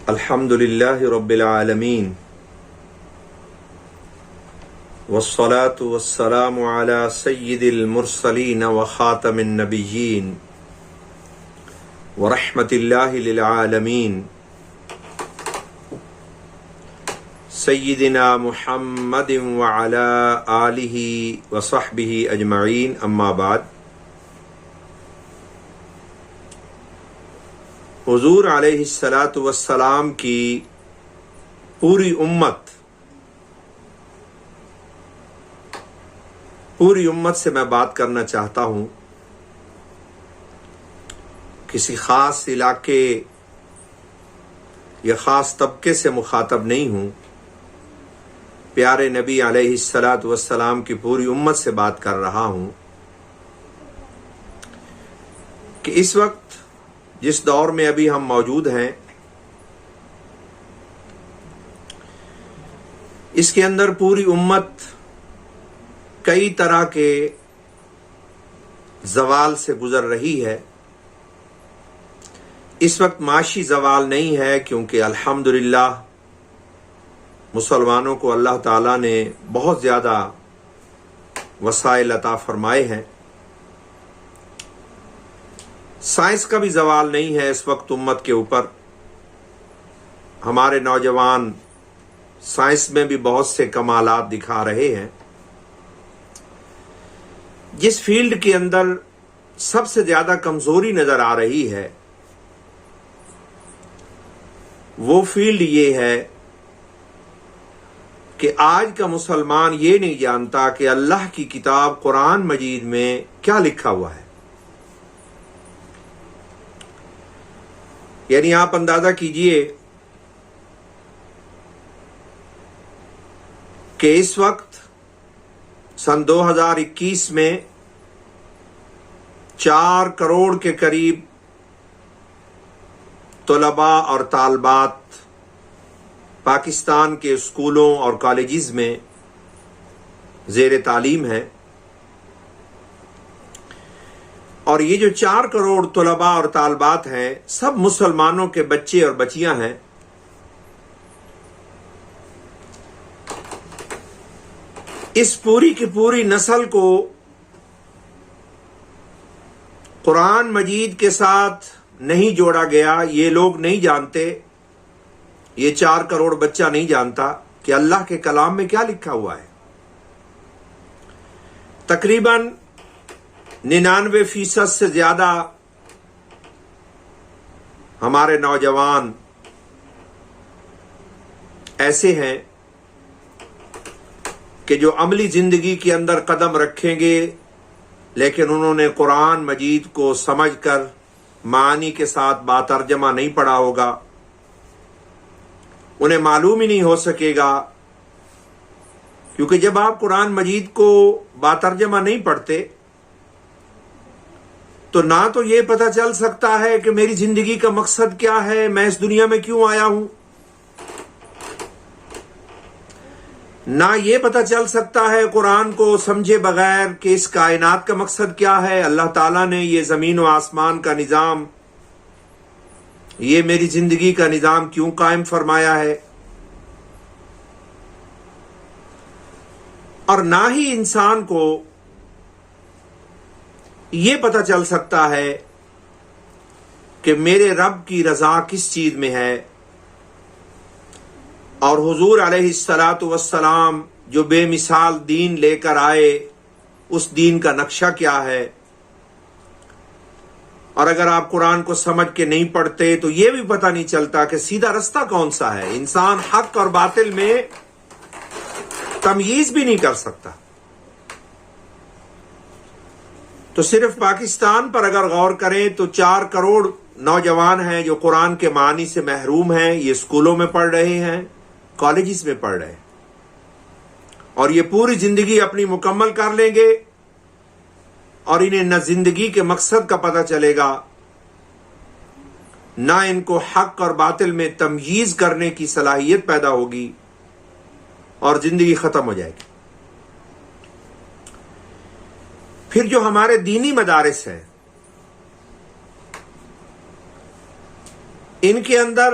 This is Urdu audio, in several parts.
الحمدللہ رب العالمین والصلاة والسلام علی سید المرسلین وخاتم النبیین ورحمت اللہ للعالمین سیدنا محمد وعلی آلہ وصحبہ اجمعین، اما بعد۔ حضور علیہ الصلاۃ والسلام کی پوری امت سے میں بات کرنا چاہتا ہوں۔ کسی خاص علاقے یا خاص طبقے سے مخاطب نہیں ہوں، پیارے نبی علیہ الصلاۃ والسلام کی پوری امت سے بات کر رہا ہوں کہ اس وقت جس دور میں ابھی ہم موجود ہیں، اس کے اندر پوری امت کئی طرح کے زوال سے گزر رہی ہے۔ اس وقت معاشی زوال نہیں ہے، کیونکہ الحمدللہ مسلمانوں کو اللہ تعالیٰ نے بہت زیادہ وسائل عطا فرمائے ہیں۔ سائنس کا بھی زوال نہیں ہے اس وقت امت کے اوپر۔ ہمارے نوجوان سائنس میں بھی بہت سے کمالات دکھا رہے ہیں۔ جس فیلڈ کے اندر سب سے زیادہ کمزوری نظر آ رہی ہے، وہ فیلڈ یہ ہے کہ آج کا مسلمان یہ نہیں جانتا کہ اللہ کی کتاب قرآن مجید میں کیا لکھا ہوا ہے۔ یعنی آپ اندازہ کیجئے کہ اس وقت سن 2021 میں 4 کروڑ کے قریب طلباء اور طالبات پاکستان کے اسکولوں اور کالجز میں زیر تعلیم ہیں، اور یہ جو 4 کروڑ طلباء اور طالبات ہیں، سب مسلمانوں کے بچے اور بچیاں ہیں۔ اس پوری کی پوری نسل کو قرآن مجید کے ساتھ نہیں جوڑا گیا۔ یہ لوگ نہیں جانتے، یہ 4 کروڑ بچہ نہیں جانتا کہ اللہ کے کلام میں کیا لکھا ہوا ہے۔ تقریباً 99% سے زیادہ ہمارے نوجوان ایسے ہیں کہ جو عملی زندگی کے اندر قدم رکھیں گے، لیکن انہوں نے قرآن مجید کو سمجھ کر معانی کے ساتھ باترجمہ نہیں پڑھا ہوگا، انہیں معلوم ہی نہیں ہو سکے گا۔ کیونکہ جب آپ قرآن مجید کو باترجمہ نہیں پڑھتے تو نہ تو یہ پتہ چل سکتا ہے کہ میری زندگی کا مقصد کیا ہے، میں اس دنیا میں کیوں آیا ہوں، نہ یہ پتہ چل سکتا ہے قرآن کو سمجھے بغیر کہ اس کائنات کا مقصد کیا ہے، اللہ تعالیٰ نے یہ زمین و آسمان کا نظام، یہ میری زندگی کا نظام کیوں قائم فرمایا ہے۔ اور نہ ہی انسان کو یہ پتہ چل سکتا ہے کہ میرے رب کی رضا کس چیز میں ہے، اور حضور علیہ الصلاۃ والسلام جو بے مثال دین لے کر آئے، اس دین کا نقشہ کیا ہے۔ اور اگر آپ قرآن کو سمجھ کے نہیں پڑھتے تو یہ بھی پتہ نہیں چلتا کہ سیدھا رستہ کون سا ہے۔ انسان حق اور باطل میں تمیز بھی نہیں کر سکتا۔ تو صرف پاکستان پر اگر غور کریں تو 4 کروڑ نوجوان ہیں جو قرآن کے معنی سے محروم ہیں۔ یہ اسکولوں میں پڑھ رہے ہیں، کالجز میں پڑھ رہے ہیں، اور یہ پوری زندگی اپنی مکمل کر لیں گے، اور انہیں نہ زندگی کے مقصد کا پتہ چلے گا، نہ ان کو حق اور باطل میں تمییز کرنے کی صلاحیت پیدا ہوگی، اور زندگی ختم ہو جائے گی۔ پھر جو ہمارے دینی مدارس ہیں، ان کے اندر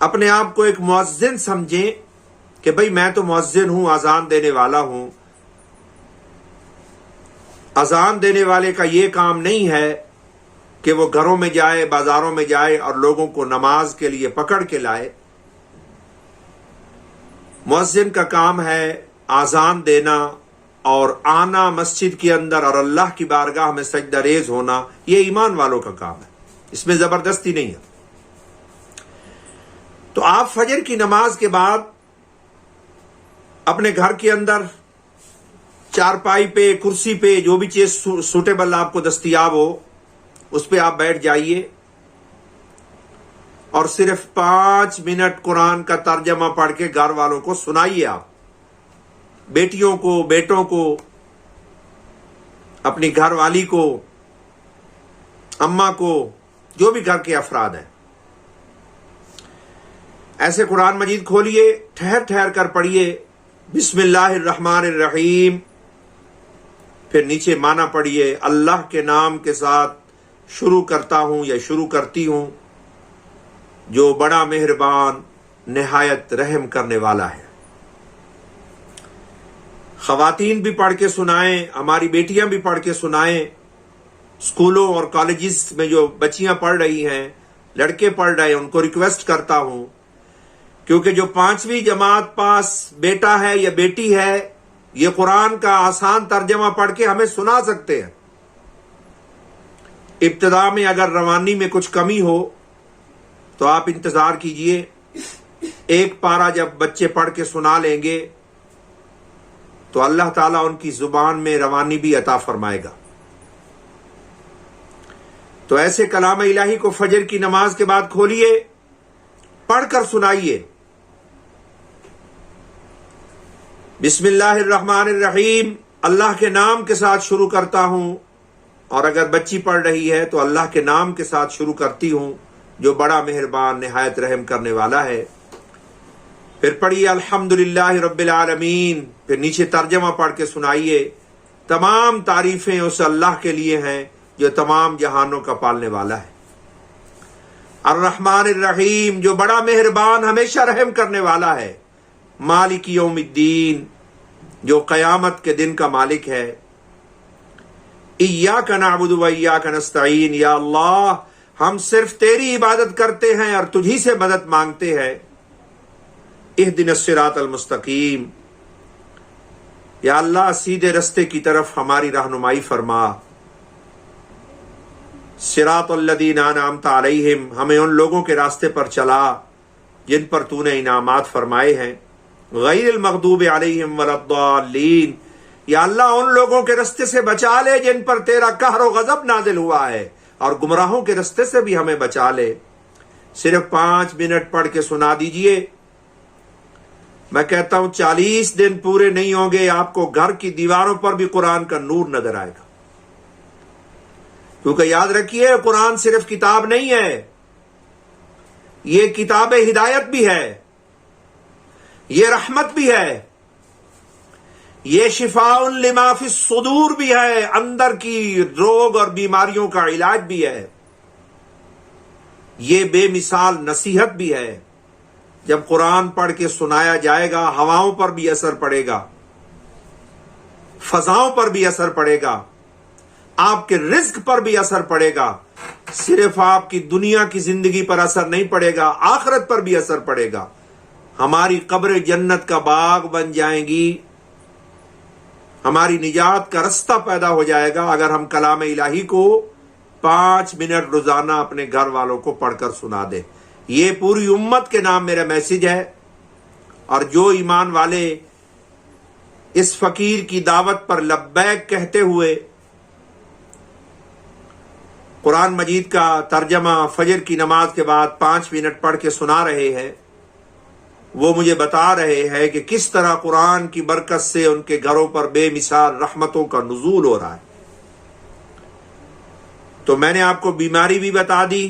اپنے آپ کو ایک مؤذن سمجھیں کہ بھئی میں تو مؤذن ہوں، اذان دینے والا ہوں۔ اذان دینے والے کا یہ کام نہیں ہے کہ وہ گھروں میں جائے، بازاروں میں جائے اور لوگوں کو نماز کے لیے پکڑ کے لائے۔ مؤذن کا کام ہے اذان دینا اور آنا مسجد کے اندر اور اللہ کی بارگاہ میں سجدہ ریز ہونا، یہ ایمان والوں کا کام ہے، اس میں زبردستی نہیں ہے۔ تو آپ فجر کی نماز کے بعد اپنے گھر کے اندر چارپائی پہ، کرسی پہ، جو بھی چیز سوٹیبل آپ کو دستیاب ہو اس پہ آپ بیٹھ جائیے اور صرف 5 منٹ قرآن کا ترجمہ پڑھ کے گھر والوں کو سنائیے۔ آپ بیٹیوں کو، بیٹوں کو، اپنی گھر والی کو، اماں کو، جو بھی گھر کے افراد ہیں، ایسے قرآن مجید کھولیے، ٹھہر ٹھہر کر پڑھیے، بسم اللہ الرحمن الرحیم، پھر نیچے معنی پڑھیے، اللہ کے نام کے ساتھ شروع کرتا ہوں یا شروع کرتی ہوں جو بڑا مہربان نہایت رحم کرنے والا ہے۔ خواتین بھی پڑھ کے سنائیں، ہماری بیٹیاں بھی پڑھ کے سنائیں، اسکولوں اور کالجز میں جو بچیاں پڑھ رہی ہیں، لڑکے پڑھ رہے ہیں، ان کو ریکویسٹ کرتا ہوں کیونکہ جو 5ویں جماعت پاس بیٹا ہے یا بیٹی ہے، یہ قرآن کا آسان ترجمہ پڑھ کے ہمیں سنا سکتے ہیں۔ ابتدا میں اگر روانی میں کچھ کمی ہو تو آپ انتظار کیجئے، ایک پارہ جب بچے پڑھ کے سنا لیں گے تو اللہ تعالیٰ ان کی زبان میں روانی بھی عطا فرمائے گا۔ تو ایسے کلام الہی کو فجر کی نماز کے بعد کھولیے، پڑھ کر سنائیے، بسم اللہ الرحمن الرحیم، اللہ کے نام کے ساتھ شروع کرتا ہوں، اور اگر بچی پڑھ رہی ہے تو اللہ کے نام کے ساتھ شروع کرتی ہوں جو بڑا مہربان نہایت رحم کرنے والا ہے۔ پھر پڑھیے الحمدللہ رب العالمین، پھر نیچے ترجمہ پڑھ کے سنائیے، تمام تعریفیں اس اللہ کے لیے ہیں جو تمام جہانوں کا پالنے والا ہے۔ الرحمن الرحیم، جو بڑا مہربان ہمیشہ رحم کرنے والا ہے۔ مالک یوم الدین، جو قیامت کے دن کا مالک ہے۔ ایاک نعبد و ایاک نستعین، یا اللہ ہم صرف تیری عبادت کرتے ہیں اور تجھی سے مدد مانگتے ہیں۔ اہدنا الصراط المستقیم، یا اللہ سیدھے رستے کی طرف ہماری رہنمائی فرما۔ صراط الذین انعمت علیہم، ہمیں ان لوگوں کے راستے پر چلا جن پر تو نے انعامات فرمائے ہیں۔ غیر المغضوب علیہم ولا الضالین، یا اللہ ان لوگوں کے رستے سے بچا لے جن پر تیرا قہر و غضب نازل ہوا ہے، اور گمراہوں کے رستے سے بھی ہمیں بچا لے۔ صرف 5 منٹ پڑھ کے سنا دیجئے۔ میں کہتا ہوں 40 دن پورے نہیں ہوں گے، آپ کو گھر کی دیواروں پر بھی قرآن کا نور نظر آئے گا۔ کیونکہ یاد رکھیے، قرآن صرف کتاب نہیں ہے، یہ کتاب ہدایت بھی ہے، یہ رحمت بھی ہے، یہ شفاء لما فی الصدور بھی ہے، اندر کی روگ اور بیماریوں کا علاج بھی ہے، یہ بے مثال نصیحت بھی ہے۔ جب قرآن پڑھ کے سنایا جائے گا، ہواؤں پر بھی اثر پڑے گا، فضاؤں پر بھی اثر پڑے گا، آپ کے رزق پر بھی اثر پڑے گا۔ صرف آپ کی دنیا کی زندگی پر اثر نہیں پڑے گا، آخرت پر بھی اثر پڑے گا۔ ہماری قبر جنت کا باغ بن جائیں گی، ہماری نجات کا رستہ پیدا ہو جائے گا اگر ہم کلام الہی کو 5 منٹ روزانہ اپنے گھر والوں کو پڑھ کر سنا دیں۔ یہ پوری امت کے نام میرا میسج ہے، اور جو ایمان والے اس فقیر کی دعوت پر لبیک کہتے ہوئے قرآن مجید کا ترجمہ فجر کی نماز کے بعد 5 منٹ پڑھ کے سنا رہے ہیں، وہ مجھے بتا رہے ہیں کہ کس طرح قرآن کی برکت سے ان کے گھروں پر بے مثال رحمتوں کا نزول ہو رہا ہے۔ تو میں نے آپ کو بیماری بھی بتا دی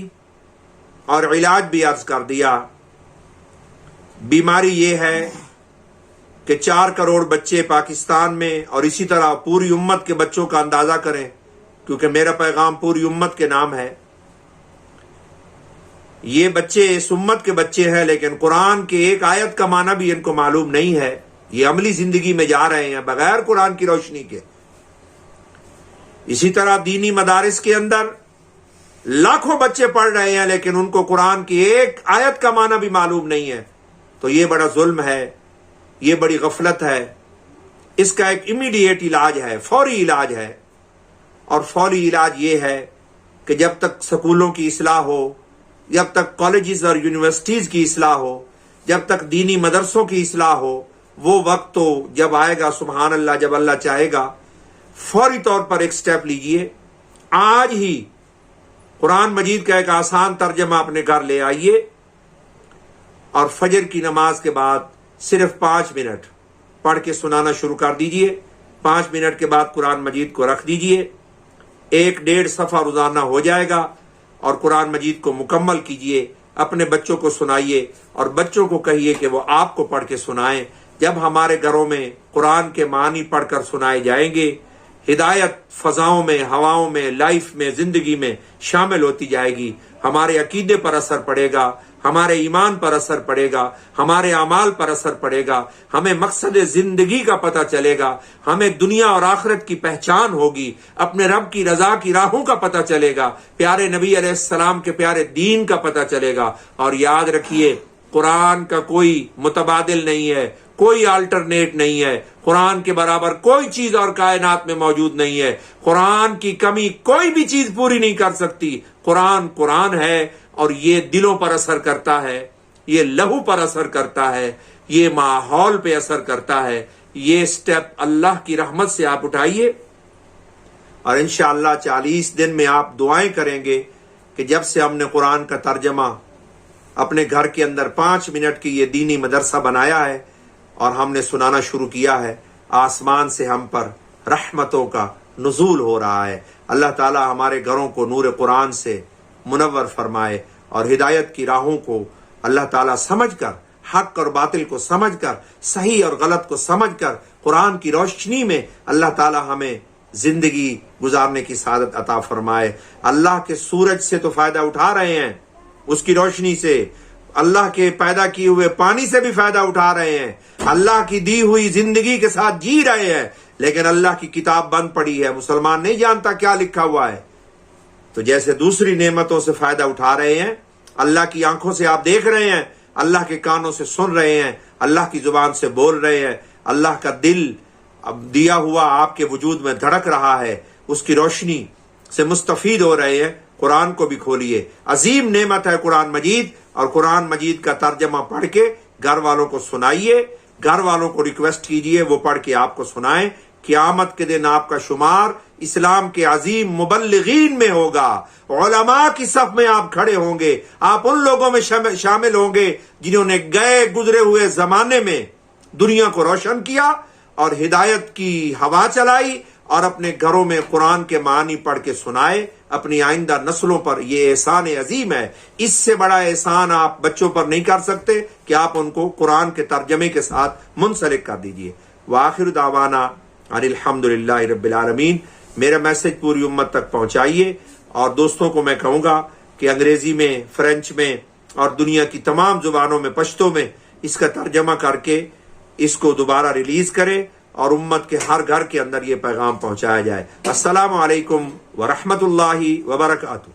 اور علاج بھی عرض کر دیا۔ بیماری یہ ہے کہ 4 کروڑ بچے پاکستان میں، اور اسی طرح پوری امت کے بچوں کا اندازہ کریں، کیونکہ میرا پیغام پوری امت کے نام ہے، یہ بچے اس امت کے بچے ہیں، لیکن قرآن کے ایک آیت کا معنی بھی ان کو معلوم نہیں ہے. یہ عملی زندگی میں جا رہے ہیں بغیر قرآن کی روشنی کے. اسی طرح دینی مدارس کے اندر لاکھوں بچے پڑھ رہے ہیں، لیکن ان کو قرآن کی ایک آیت کا معنی بھی معلوم نہیں ہے. تو یہ بڑا ظلم ہے، یہ بڑی غفلت ہے. اس کا ایک امیڈیٹ علاج ہے، فوری علاج ہے. اور فوری علاج یہ ہے کہ جب تک سکولوں کی اصلاح ہو، جب تک کالجز اور یونیورسٹیز کی اصلاح ہو، جب تک دینی مدرسوں کی اصلاح ہو، وہ وقت تو جب آئے گا سبحان اللہ، جب اللہ چاہے گا. فوری طور پر ایک سٹیپ لیجئے. آج ہی قرآن مجید کا ایک آسان ترجمہ اپنے گھر لے آئیے اور فجر کی نماز کے بعد صرف 5 منٹ پڑھ کے سنانا شروع کر دیجئے. 5 منٹ کے بعد قرآن مجید کو رکھ دیجئے. 1-1.5 صفحہ روزانہ ہو جائے گا اور قرآن مجید کو مکمل کیجئے. اپنے بچوں کو سنائیے اور بچوں کو کہیے کہ وہ آپ کو پڑھ کے سنائیں. جب ہمارے گھروں میں قرآن کے معنی پڑھ کر سنائے جائیں گے، ہدایت فضاؤں میں، ہواؤں میں، لائف میں، زندگی میں شامل ہوتی جائے گی. ہمارے عقیدے پر اثر پڑے گا، ہمارے ایمان پر اثر پڑے گا، ہمارے اعمال پر اثر پڑے گا. ہمیں مقصد زندگی کا پتہ چلے گا، ہمیں دنیا اور آخرت کی پہچان ہوگی، اپنے رب کی رضا کی راہوں کا پتہ چلے گا، پیارے نبی علیہ السلام کے پیارے دین کا پتہ چلے گا. اور یاد رکھیے، قرآن کا کوئی متبادل نہیں ہے، کوئی آلٹرنیٹ نہیں ہے. قرآن کے برابر کوئی چیز اور کائنات میں موجود نہیں ہے. قرآن کی کمی کوئی بھی چیز پوری نہیں کر سکتی. قرآن قرآن ہے اور یہ دلوں پر اثر کرتا ہے، یہ لہو پر اثر کرتا ہے، یہ ماحول پہ اثر کرتا ہے. یہ سٹیپ اللہ کی رحمت سے آپ اٹھائیے اور انشاءاللہ 40 دن میں آپ دعائیں کریں گے کہ جب سے ہم نے قرآن کا ترجمہ اپنے گھر کے اندر 5 منٹ کی یہ دینی مدرسہ بنایا ہے اور ہم نے سنانا شروع کیا ہے، آسمان سے ہم پر رحمتوں کا نزول ہو رہا ہے. اللہ تعالی ہمارے گھروں کو نور قرآن سے منور فرمائے اور ہدایت کی راہوں کو اللہ تعالی سمجھ کر، حق اور باطل کو سمجھ کر، صحیح اور غلط کو سمجھ کر، قرآن کی روشنی میں اللہ تعالی ہمیں زندگی گزارنے کی سعادت عطا فرمائے. اللہ کے سورج سے تو فائدہ اٹھا رہے ہیں، اس کی روشنی سے، اللہ کے پیدا کیے ہوئے پانی سے بھی فائدہ اٹھا رہے ہیں، اللہ کی دی ہوئی زندگی کے ساتھ جی رہے ہیں، لیکن اللہ کی کتاب بند پڑی ہے، مسلمان نہیں جانتا کیا لکھا ہوا ہے. تو جیسے دوسری نعمتوں سے فائدہ اٹھا رہے ہیں، اللہ کی آنکھوں سے آپ دیکھ رہے ہیں، اللہ کے کانوں سے سن رہے ہیں، اللہ کی زبان سے بول رہے ہیں، اللہ کا دل دیا ہوا آپ کے وجود میں دھڑک رہا ہے، اس کی روشنی سے مستفید ہو رہے ہیں. قرآن کو بھی کھولیے. عظیم نعمت ہے قرآن مجید، اور قرآن مجید کا ترجمہ پڑھ کے گھر والوں کو سنائیے. گھر والوں کو ریکویسٹ کیجئے وہ پڑھ کے آپ کو سنائیں. قیامت کے دن آپ کا شمار اسلام کے عظیم مبلغین میں ہوگا، علماء کی صف میں آپ کھڑے ہوں گے. آپ ان لوگوں میں شامل ہوں گے جنہوں نے گئے گزرے ہوئے زمانے میں دنیا کو روشن کیا اور ہدایت کی ہوا چلائی اور اپنے گھروں میں قرآن کے معنی پڑھ کے سنائے. اپنی آئندہ نسلوں پر یہ احسان عظیم ہے. اس سے بڑا احسان آپ بچوں پر نہیں کر سکتے کہ آپ ان کو قرآن کے ترجمے کے ساتھ منسلک کر دیجئے. وآخر دعوانا ان الحمدللہ رب العالمین. میرا میسج پوری امت تک پہنچائیے اور دوستوں کو میں کہوں گا کہ انگریزی میں، فرینچ میں اور دنیا کی تمام زبانوں میں، پشتو میں اس کا ترجمہ کر کے اس کو دوبارہ ریلیز کریں اور امت کے ہر گھر کے اندر یہ پیغام پہنچایا جائے. السلام علیکم ورحمۃ اللہ وبرکاتہ.